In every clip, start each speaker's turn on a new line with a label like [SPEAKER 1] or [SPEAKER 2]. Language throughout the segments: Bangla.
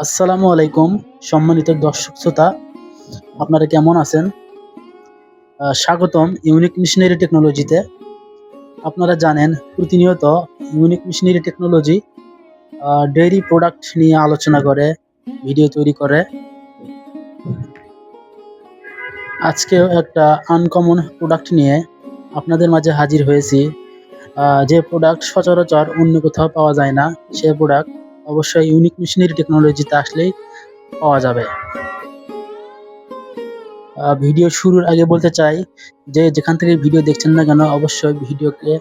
[SPEAKER 1] আসসালামু আলাইকুম সম্মানিত দর্শক শ্রোতা, আপনারা কেমন আছেন? স্বাগতম ইউনিক মিশনারি টেকনোলজিতে। আপনারা জানেন প্রতিনিয়ত unique missionary technology dairy product নিয়ে আলোচনা করে, ভিডিও তৈরি করে। আজকেও একটা আনকমন প্রোডাক্ট নিয়ে আপনাদের মাঝে হাজির হয়েছি। যে প্রোডাক্ট সচরাচর অন্য কোথাও পাওয়া যায় না, সে প্রোডাক্ট অবশ্যই ইউনিক মিশনারি টেকনোলজিতে আসলেই পাওয়া যাবে। ভিডিও শুরুর আগে বলতে চাই যে যেখান থেকে ভিডিও দেখছেন না কেন অবশ্যই ভিডিওকে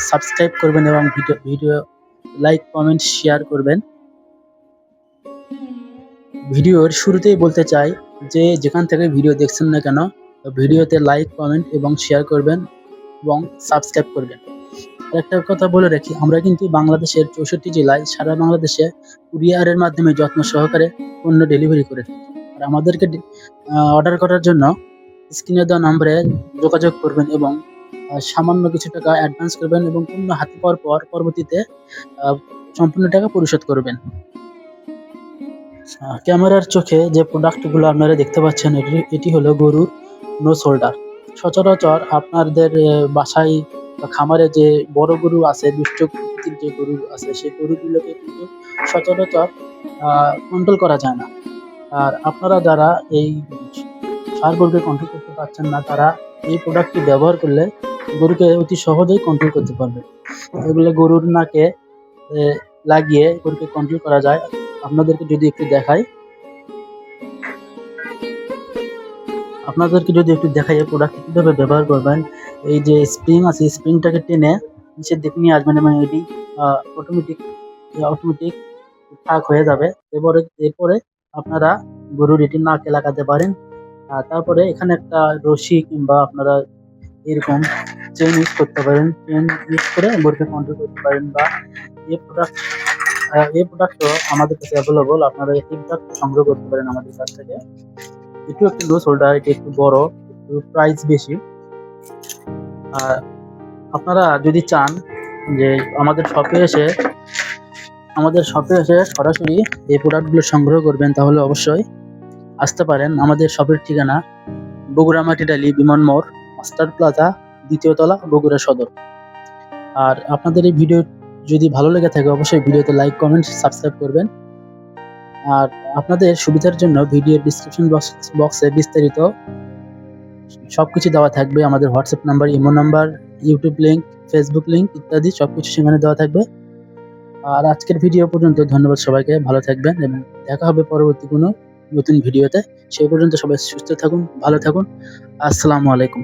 [SPEAKER 1] সাবস্ক্রাইব করবেন এবং ভিডিও লাইক কমেন্ট শেয়ার করবেন। ভিডিওর শুরুতেই বলতে চাই যে যেখান থেকে ভিডিও দেখছেন না কেন ভিডিওতে লাইক কমেন্ট এবং শেয়ার করবেন এবং সাবস্ক্রাইব করবেন। একটা কথা বলে রাখি, আমরা কিন্তু বাংলাদেশের 64 জেলায় সারা বাংলাদেশে কুরিয়ারের মাধ্যমে যত্ন সহকারে পণ্য ডেলিভারি করে থাকি। আর আমাদেরকে অর্ডার করার জন্য স্ক্রিনে দেওয়া নম্বরে যোগাযোগ করবেন এবং সামান্য কিছু টাকা অ্যাডভান্স করবেন এবং পণ্য হাতে পাওয়ার পর পরবর্তীতে সম্পূর্ণ টাকা পরিশোধ করবেন। ক্যামেরার চোখে যে প্রোডাক্টগুলো আপনারা দেখতে পাচ্ছেন এটি হলো গরুর নোজ হোল্ডার। সচরাচর আপনাদের বাসায় বা খামারে যে বড় গরু আছে, দুষ্ট প্রকৃতির যে গরু আছে, সেই গরুগুলোকে কিন্তু সচরাচর কন্ট্রোল করা যায় না। আর আপনারা যারা এই ষাঁড় গরুকে কন্ট্রোল করতে পারছেন না, তারা এই প্রোডাক্টটি ব্যবহার করলে গরুকে অতি সহজেই কন্ট্রোল করতে পারবে। এগুলো গরুর নাকে লাগিয়ে গরুকে কন্ট্রোল করা যায়। আপনাদেরকে যদি একটু দেখাই এই প্রোডাক্ট কিভাবে ব্যবহার করবেন। এই যে স্প্রিং আছে, স্প্রিংটাকে টেনে নিচের দিকে নিয়ে আসবেন এবং এটি অটোমেটিক ফাঁক হয়ে যাবে। এরপরে আপনারা গরুর এটি নাকে লাগাতে পারেন। তারপরে এখানে একটা রশি কিংবা আপনারা এরকম চেন ইউজ করতে পারেন। চেন ইউজ করে গরুকে কন্ট্রোল করতে পারেন। বা এই প্রোডাক্টও আমাদের কাছে অ্যাভেলেবল। আপনারা এই প্রোডাক্ট সংগ্রহ করতে পারেন আমাদের কাছ থেকে। এটিও একটি নোজ হোল্ডার, এটি একটু বড়, একটু প্রাইস বেশি। আপনারা যদি চান যে আমাদের শপে এসে সরাসরি এই প্রোডাক্টগুলো সংগ্রহ করবেন, তাহলে অবশ্যই আসতে পারেন। আমাদের শপের ঠিকানা বগুড়া মাটিডালি বিমান মোড়, মাস্টার প্লাজা, 2য় তলা, বগুড়া সদর। আর আপনাদের এই ভিডিও যদি ভালো লেগে থাকে অবশ্যই ভিডিওতে লাইক কমেন্ট সাবস্ক্রাইব করবেন। আর আপনাদের সুবিধার জন্য ভিডিওর ডিসক্রিপশন বক্সে বিস্তারিত সবকিছু দেওয়া থাকবে। আমাদের WhatsApp number, imo number, YouTube link, Facebook link ইত্যাদি সবকিছু সেখানে দেওয়া থাকবে। আর আজকের ভিডিও পর্যন্ত ধন্যবাদ সবাইকে। ভালো থাকবেন এবং দেখা হবে পরবর্তী কোনো নতুন ভিডিওতে। সেই পর্যন্ত সবাই সুস্থ থাকুন, ভালো থাকুন। আসসালামু আলাইকুম।